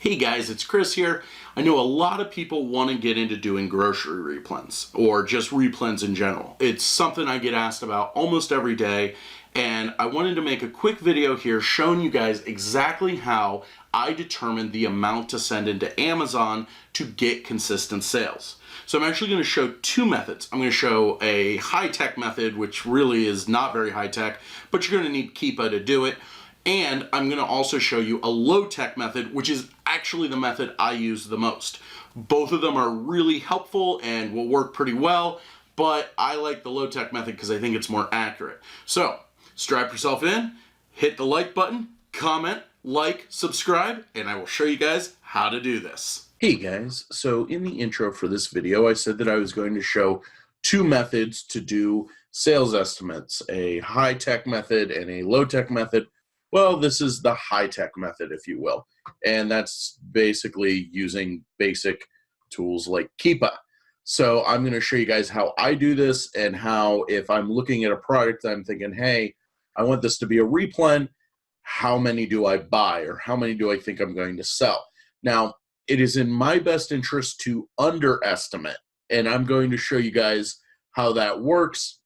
Hey guys, it's Chris here. I know a lot of people want to get into doing grocery replens or just replens in general. It's something I get asked about almost every day, and I wanted to make a quick video here showing you guys exactly how I determine the amount to send into Amazon to get consistent sales. So I'm actually going to show two methods. I'm going to show a high-tech method, which really is not very high-tech, but you're going to need Keepa to do it. And I'm going to also show you a low-tech method, which is actually the method I use the most. Both of them are really helpful and will work pretty well, but I like the low-tech method because I think it's more accurate. So strap yourself in, hit the like button, comment, like, subscribe, and I will show you guys how to do this. Hey guys, so in the intro for this video, I said that I was going to show two methods to do sales estimates, a high-tech method and a low-tech method. Well, this is the high-tech method, if you will, and that's basically using basic tools like Keepa. So I'm going to show you guys how I do this and how, if I'm looking at a product that I'm thinking, hey, I want this to be a replen, how many do I buy or how many do I think I'm going to sell? Now, it is in my best interest to underestimate, and I'm going to show you guys how that works.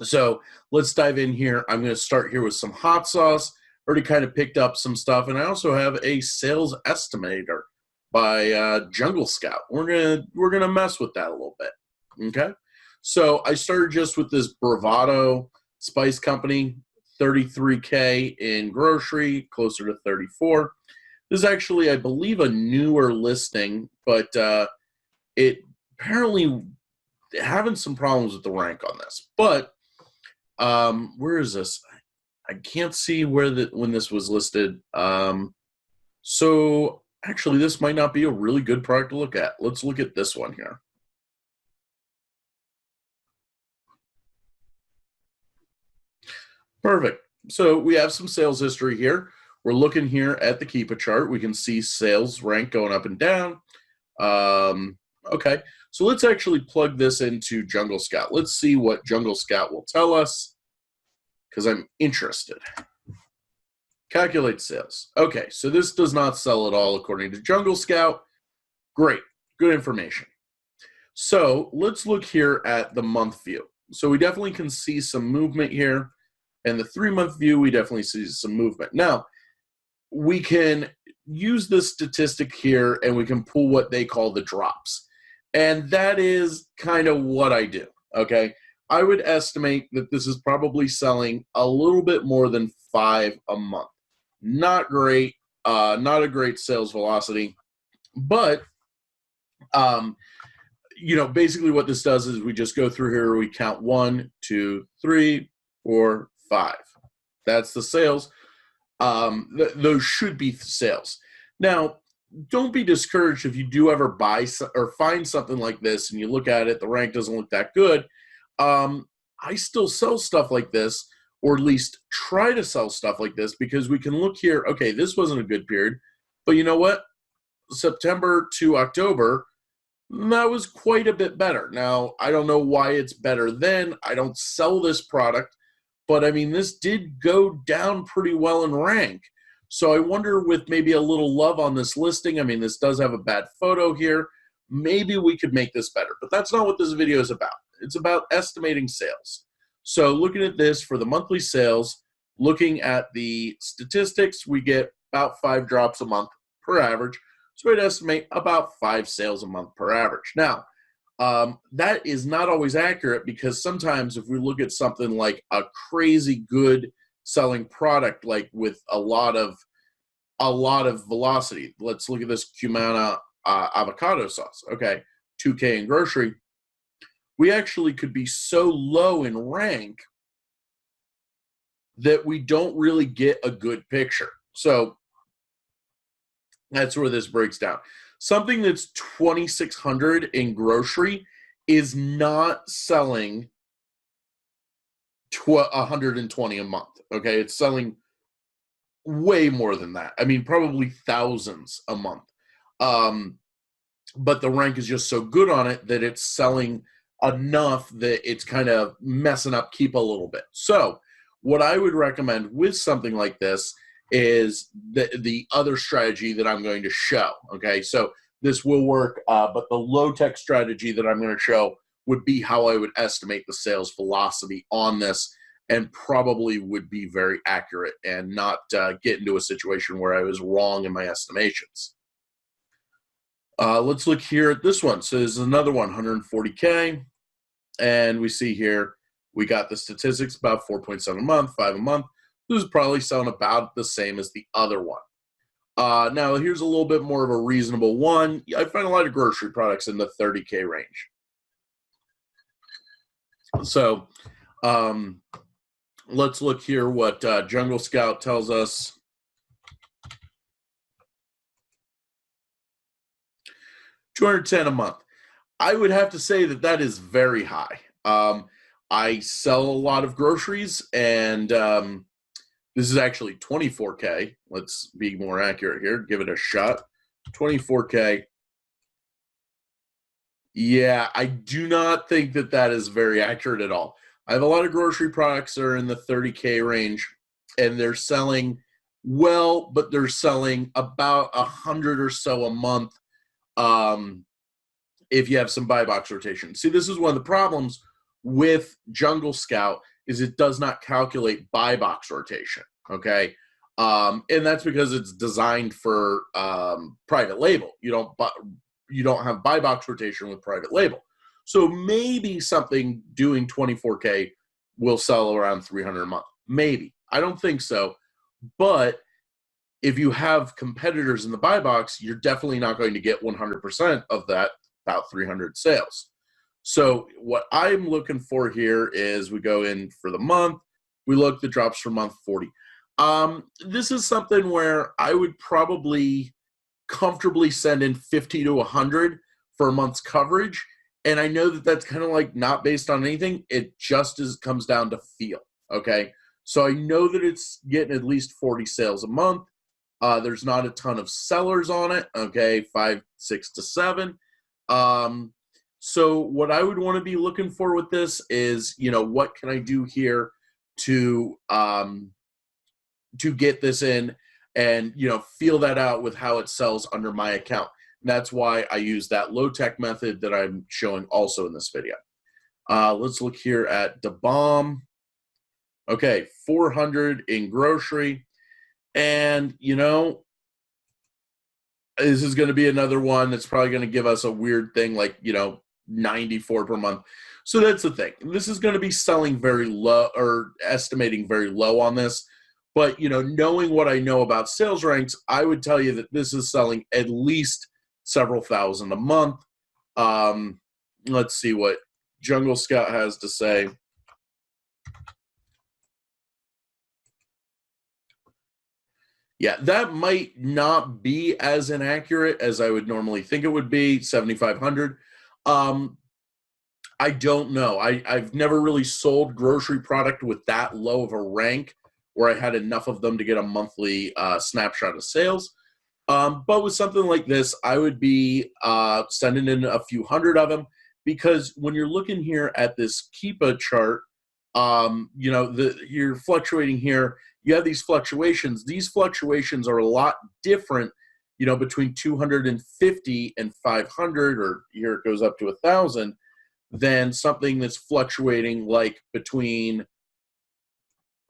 So let's dive in here. I'm going to start here with some hot sauce. Already kind of picked up some stuff, and I also have a sales estimator by Jungle Scout. We're gonna mess with that a little bit. Okay. So I started just with this Bravado Spice Company, 33K in grocery, closer to 34. This is actually, I believe, a newer listing, but it apparently having some problems with the rank on this. But where is this? I can't see when this was listed. So actually, this might not be a really good product to look at. Let's look at this one here. Perfect. So we have some sales history here. We're looking here at the Keepa chart. We can see sales rank going up and down. Okay, so let's actually plug this into Jungle Scout. Let's see what Jungle Scout will tell us, because I'm interested. Calculate sales. Okay, so this does not sell at all according to Jungle Scout. Great, good information. So let's look here at the month view. So we definitely can see some movement here. And the 3-month view, we definitely see some movement. Now, we can use this statistic here and we can pull what they call the drops. And that is kind of what I do, okay? I would estimate that this is probably selling a little bit more than 5 a month. Not great, not a great sales velocity, but you know, basically what this does is we just go through here, we count 1, 2, 3, 4, 5. That's the sales. Those should be sales. Now, don't be discouraged if you do ever buy or find something like this and you look at it, the rank doesn't look that good. I still sell stuff like this, or at least try to sell stuff like this, because we can look here, okay, this wasn't a good period, but you know what? September to October, that was quite a bit better. Now, I don't know why it's better then. I don't sell this product, but I mean, this did go down pretty well in rank. So I wonder, with maybe a little love on this listing, I mean, this does have a bad photo here, maybe we could make this better, but that's not what this video is about. It's about estimating sales. So looking at this for the monthly sales, looking at the statistics, we get about 5 drops a month per average. So I'd estimate about 5 sales a month per average. Now, that is not always accurate, because sometimes if we look at something like a crazy good selling product, like with a lot of velocity, let's look at this Cumana avocado sauce. Okay, 2K in grocery. We actually could be so low in rank that we don't really get a good picture. So that's where this breaks down. Something that's 2,600 in grocery is not selling 120 a month. Okay, it's selling way more than that. I mean, probably thousands a month. But the rank is just so good on it that it's selling enough that it's kind of messing up Keepa a little bit. So what I would recommend with something like this is the other strategy that I'm going to show. Okay, so this will work, but the low-tech strategy that I'm going to show would be how I would estimate the sales velocity on this, and probably would be very accurate and not get into a situation where I was wrong in my estimations. Let's look here at this one. So there's another one, 140K. And we see here, we got the statistics about 4.7 a month, 5 a month. This is probably selling about the same as the other one. Now, here's a little bit more of a reasonable one. I find a lot of grocery products in the 30K range. So let's look here what Jungle Scout tells us. $210 a month. I would have to say that that is very high. I sell a lot of groceries, and this is actually 24K. Let's be more accurate here. Give it a shot. 24K. Yeah, I do not think that that is very accurate at all. I have a lot of grocery products that are in the 30K range, and they're selling well, but they're selling about 100 or so a month if you have some buy box rotation. See, this is one of the problems with Jungle Scout is it does not calculate buy box rotation, okay? And that's because it's designed for private label. You don't have buy box rotation with private label. So maybe something doing 24K will sell around 300 a month. Maybe. I don't think so. But if you have competitors in the buy box, you're definitely not going to get 100% of that, about 300 sales. So what I'm looking for here is we go in for the month. We look, the drops for month 40. This is something where I would probably comfortably send in 50 to 100 for a month's coverage. And I know that that's kind of like not based on anything. It just comes down to feel, okay? So I know that it's getting at least 40 sales a month. There's not a ton of sellers on it, okay? 5, 6 to 7. So what I would want to be looking for with this is, what can I do here to get this in and, feel that out with how it sells under my account. And that's why I use that low-tech method that I'm showing also in this video. Let's look here at the bomb. Okay, 400 in grocery. And, this is going to be another one that's probably going to give us a weird thing like, 94 per month. So that's the thing. This is going to be selling very low or estimating very low on this. But, knowing what I know about sales ranks, I would tell you that this is selling at least several thousand a month. Let's see what Jungle Scout has to say. Yeah, that might not be as inaccurate as I would normally think it would be, 7,500. I don't know. I've never really sold grocery product with that low of a rank where I had enough of them to get a monthly snapshot of sales. But with something like this, I would be sending in a few hundred of them because when you're looking here at this Keepa chart, you're fluctuating here. You have these fluctuations. These fluctuations are a lot different, between 250 and 500, or here it goes up to 1,000, than something that's fluctuating like between,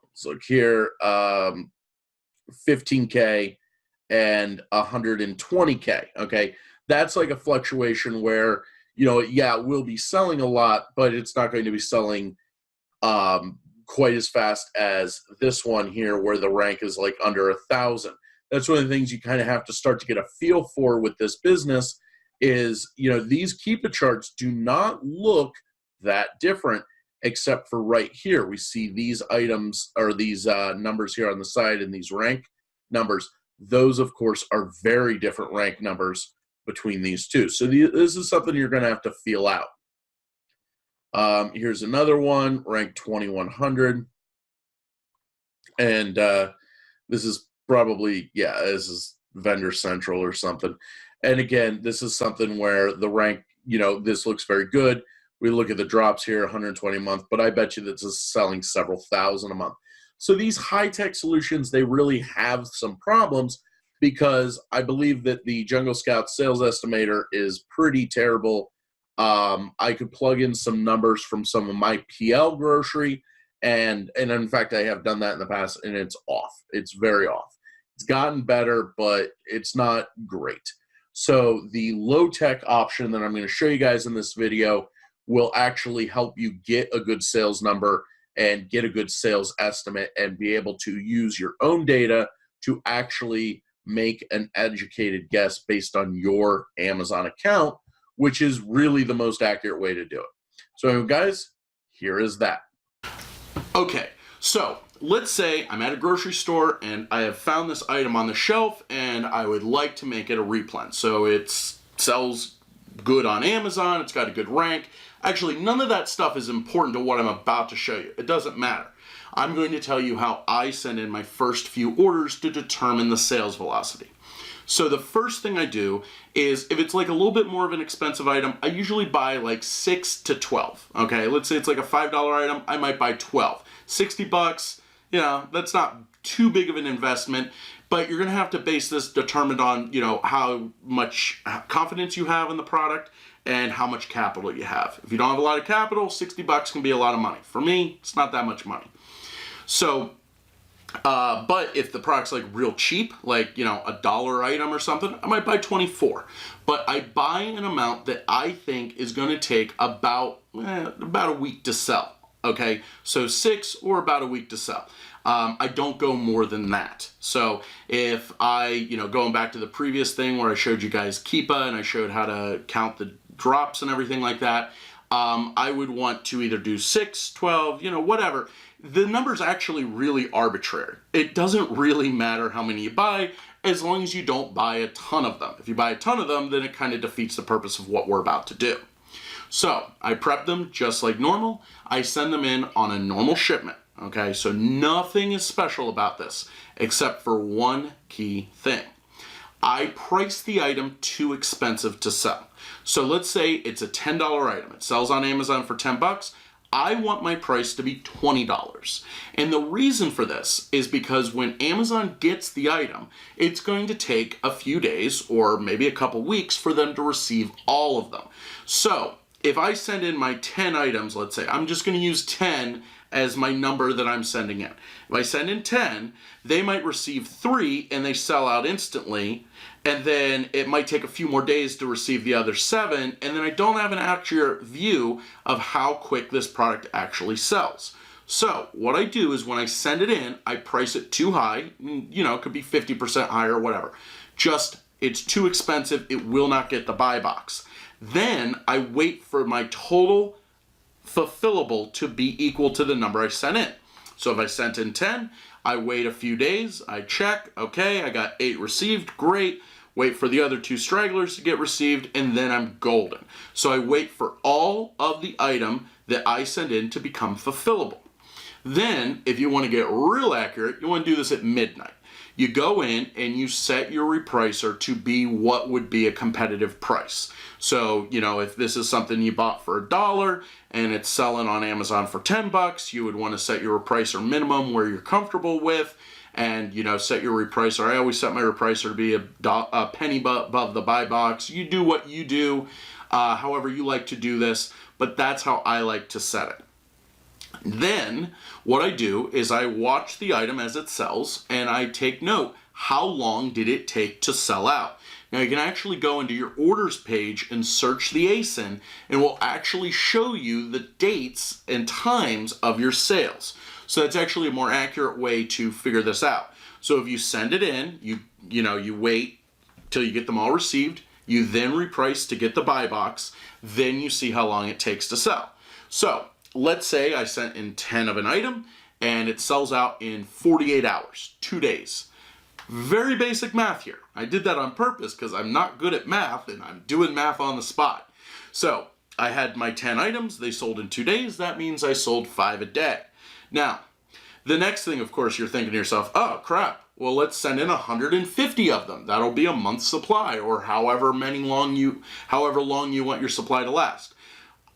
let's look here, 15K and 120K, okay? That's like a fluctuation where, it will be selling a lot, but it's not going to be selling quite as fast as this one here where the rank is like under 1,000. That's one of the things you kind of have to start to get a feel for with this business is, these Keepa charts do not look that different except for right here. We see these items or these numbers here on the side and these rank numbers. Those, of course, are very different rank numbers between these two. So this is something you're going to have to feel out. Here's another one, ranked 2,100. And this is probably, this is Vendor Central or something. And again, this is something where the rank, this looks very good. We look at the drops here, 120 a month, but I bet you this is selling several thousand a month. So these high-tech solutions, they really have some problems because I believe that the Jungle Scout sales estimator is pretty terrible. I could plug in some numbers from some of my PL grocery, and in fact, I have done that in the past, and it's off. It's very off. It's gotten better, but it's not great. So the low-tech option that I'm going to show you guys in this video will actually help you get a good sales number and get a good sales estimate and be able to use your own data to actually make an educated guess based on your Amazon account, which is really the most accurate way to do it. So guys, here is that. Okay, so let's say I'm at a grocery store and I have found this item on the shelf and I would like to make it a Replens. So it sells good on Amazon, it's got a good rank. Actually, none of that stuff is important to what I'm about to show you. It doesn't matter. I'm going to tell you how I send in my first few orders to determine the sales velocity. So the first thing I do is, if it's like a little bit more of an expensive item, I usually buy like 6 to 12. Okay, let's say it's like a $5 item, I might buy 12. 60 bucks, you know, that's not too big of an investment, but you're gonna have to base this determined on, you know, how much confidence you have in the product and how much capital you have. If you don't have a lot of capital, 60 bucks can be a lot of money. For me, it's not that much money. So, but if the product's like real cheap, like, you know, $1 item or something, I might buy 24. But I buy an amount that I think is gonna take about a week to sell. Okay, so 6 or about a week to sell. I don't go more than that. So if I, you know, going back to the previous thing where I showed you guys Keepa and I showed how to count the drops and everything like that, I would want to either do 6, 12, you know, whatever. The number's actually really arbitrary. It doesn't really matter how many you buy as long as you don't buy a ton of them. If you buy a ton of them, then it kind of defeats the purpose of what we're about to do. So I prep them just like normal. I send them in on a normal shipment. Okay, so nothing is special about this except for one key thing. I price the item too expensive to sell. So let's say it's a $10 item. It sells on Amazon for 10 bucks. I want my price to be $20. And the reason for this is because when Amazon gets the item, it's going to take a few days or maybe a couple weeks for them to receive all of them. So if I send in my 10 items, let's say, I'm just going to use 10 as my number that I'm sending in. If I send in 10, they might receive 3 and they sell out instantly, and then it might take a few more days to receive the other 7, and then I don't have an accurate view of how quick this product actually sells. So what I do is when I send it in, I price it too high, you know, it could be 50% higher or whatever. Just, it's too expensive, it will not get the buy box. Then I wait for my total fulfillable to be equal to the number I sent in. So if I sent in 10, I wait a few days, I check, okay, I got 8 received, great. Wait for the other 2 stragglers to get received, and then I'm golden. So I wait for all of the item that I send in to become fulfillable. Then, if you want to get real accurate, you want to do this at midnight. You go in and you set your repricer to be what would be a competitive price. So, you know, if this is something you bought for $1 and it's selling on Amazon for 10 bucks, you would want to set your repricer minimum where you're comfortable with, and, you know, set your repricer. I always set my repricer to be a penny above the buy box. You do what you do, however you like to do this, but that's how I like to set it. Then what I do is I watch the item as it sells and I take note, how long did it take to sell out? Now you can actually go into your orders page and search the ASIN, and it will actually show you the dates and times of your sales. So that's actually a more accurate way to figure this out. So if you send it in, you wait till you get them all received, you then reprice to get the buy box, then you see how long it takes to sell. So let's say I sent in 10 of an item and it sells out in 48 hours, 2 days. Very basic math here. I did that on purpose because I'm not good at math and I'm doing math on the spot. So I had my 10 items, they sold in 2 days. That means I sold 5 a day. Now, the next thing, of course, you're thinking to yourself, oh crap, well, let's send in 150 of them. That'll be a month's supply, or however long you want your supply to last.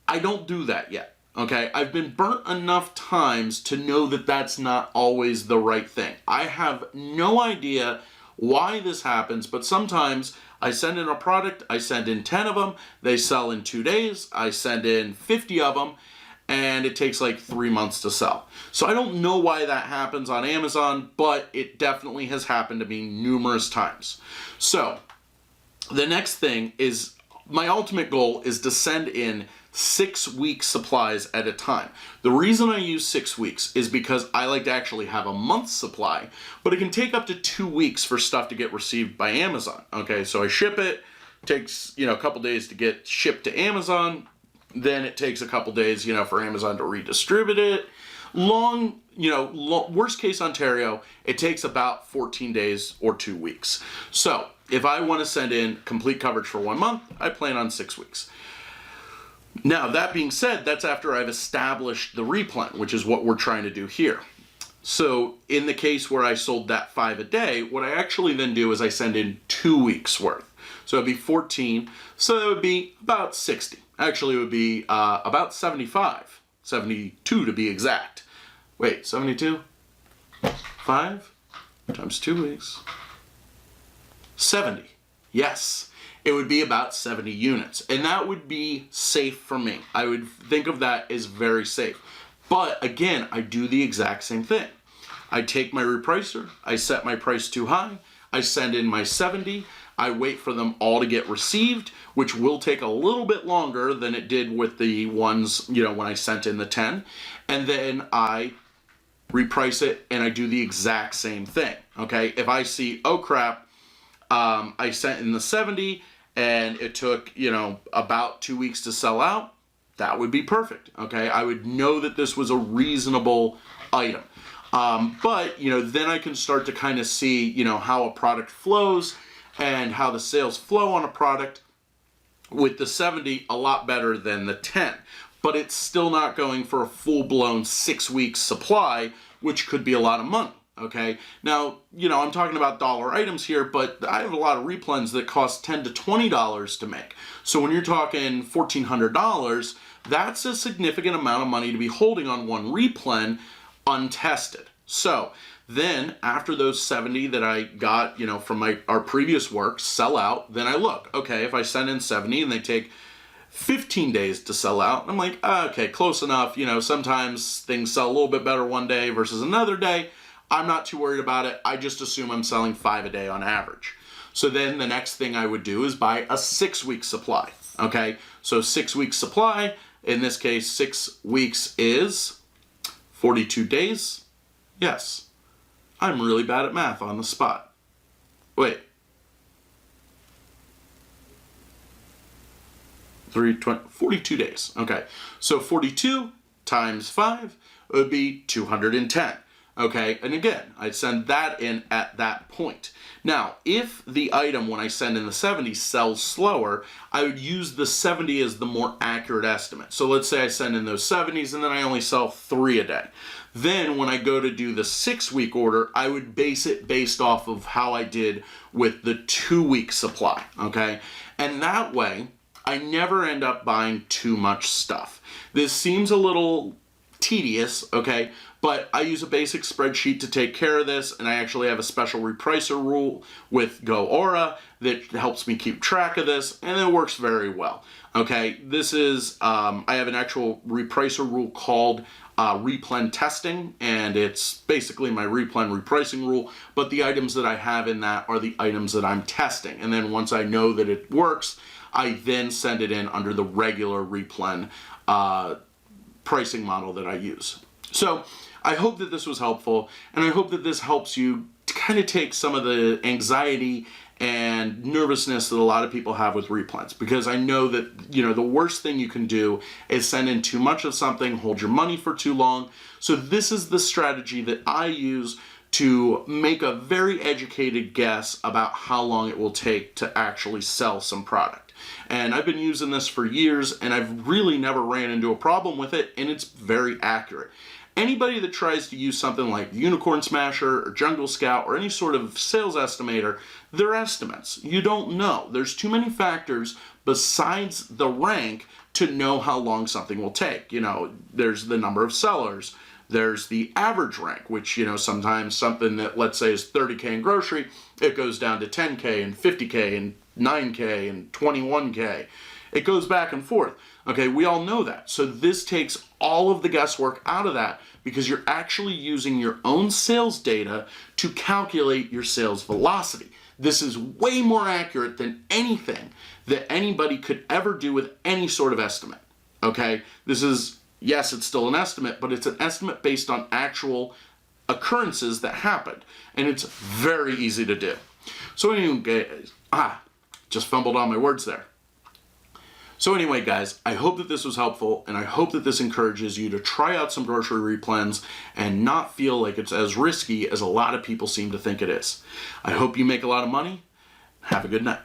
I don't do that yet. Okay, I've been burnt enough times to know that that's not always the right thing. I have no idea why this happens, but sometimes I send in a product, I send in 10 of them, they sell in 2 days, I send in 50 of them, and it takes like 3 months to sell. So I don't know why that happens on Amazon, but it definitely has happened to me numerous times. So the next thing is, my ultimate goal is to send in 6 week supplies at a time. The reason I use 6 weeks is because I like to actually have a month's supply, but it can take up to 2 weeks for stuff to get received by Amazon. Okay, so I ship it, takes, a couple days to get shipped to Amazon, then it takes a couple days, for Amazon to redistribute it. Worst case Ontario, it takes about 14 days or 2 weeks. So if I want to send in complete coverage for 1 month, I plan on 6 weeks. Now, that being said, that's after I've established the replen, which is what we're trying to do here. So in the case where I sold that 5 a day, what I actually then do is I send in 2 weeks worth. So it'd be 14, so that would be about 60. Actually, it would be about 75, 72 to be exact. Wait, 72? 5 times 2 weeks. 70, yes. It would be about 70 units, and that would be safe for me. I would think of that as very safe. But again, I do the exact same thing. I take my repricer, I set my price too high, I send in my 70, I wait for them all to get received, which will take a little bit longer than it did with the ones, when I sent in the 10, and then I reprice it and I do the exact same thing, okay? If I see, oh crap, I sent in the 70, and it took, about 2 weeks to sell out, that would be perfect, okay? I would know that this was a reasonable item. But, then I can start to kind of see, how a product flows and how the sales flow on a product with the 70 a lot better than the 10. But it's still not going for a full-blown 6 weeks supply, which could be a lot of money. Okay, now, I'm talking about dollar items here, but I have a lot of replens that cost $10 to $20 to make. So when you're talking $1,400, that's a significant amount of money to be holding on one replen untested. So then after those 70 that I got, from our previous work sell out, then I look, okay, if I send in 70 and they take 15 days to sell out, I'm like, okay, close enough. Sometimes things sell a little bit better one day versus another day. I'm not too worried about it. I just assume I'm selling 5 a day on average. So then the next thing I would do is buy a 6 week supply. Okay, so 6 weeks supply, in this case, 6 weeks is 42 days. Yes, I'm really bad at math on the spot. Wait. 42 days. Okay, so 42 times 5 would be 210. Okay, and again, I'd send that in at that point. Now, if the item, when I send in the 70, sells slower, I would use the 70 as the more accurate estimate. So let's say I send in those 70s and then I only sell 3 a day. Then when I go to do the 6 week order, I would base it based off of how I did with the 2 week supply, okay? And that way, I never end up buying too much stuff. This seems a little tedious, okay? But I use a basic spreadsheet to take care of this, and I actually have a special repricer rule with GoAura that helps me keep track of this, and it works very well. Okay, this is, I have an actual repricer rule called Replen testing, and it's basically my Replen repricing rule, but the items that I have in that are the items that I'm testing. And then once I know that it works, I then send it in under the regular Replen pricing model that I use. So I hope that this was helpful, and I hope that this helps you to kind of take some of the anxiety and nervousness that a lot of people have with replens, because I know that, the worst thing you can do is send in too much of something, hold your money for too long. So this is the strategy that I use to make a very educated guess about how long it will take to actually sell some product. And I've been using this for years, and I've really never ran into a problem with it, and it's very accurate. Anybody that tries to use something like Unicorn Smasher or Jungle Scout or any sort of sales estimator, they're estimates. You don't know. There's too many factors besides the rank to know how long something will take. You know, there's the number of sellers. There's the average rank, which, you know, sometimes something that, let's say, is 30K in grocery, it goes down to 10K and 50K and 9K and 21K. It goes back and forth. Okay, we all know that. So this takes all of the guesswork out of that because you're actually using your own sales data to calculate your sales velocity. This is way more accurate than anything that anybody could ever do with any sort of estimate. Okay, this is, yes, it's still an estimate, but it's an estimate based on actual occurrences that happened. And it's very easy to do. So anyway, just fumbled on my words there. So anyway, guys, I hope that this was helpful, and I hope that this encourages you to try out some grocery replens and not feel like it's as risky as a lot of people seem to think it is. I hope you make a lot of money. Have a good night.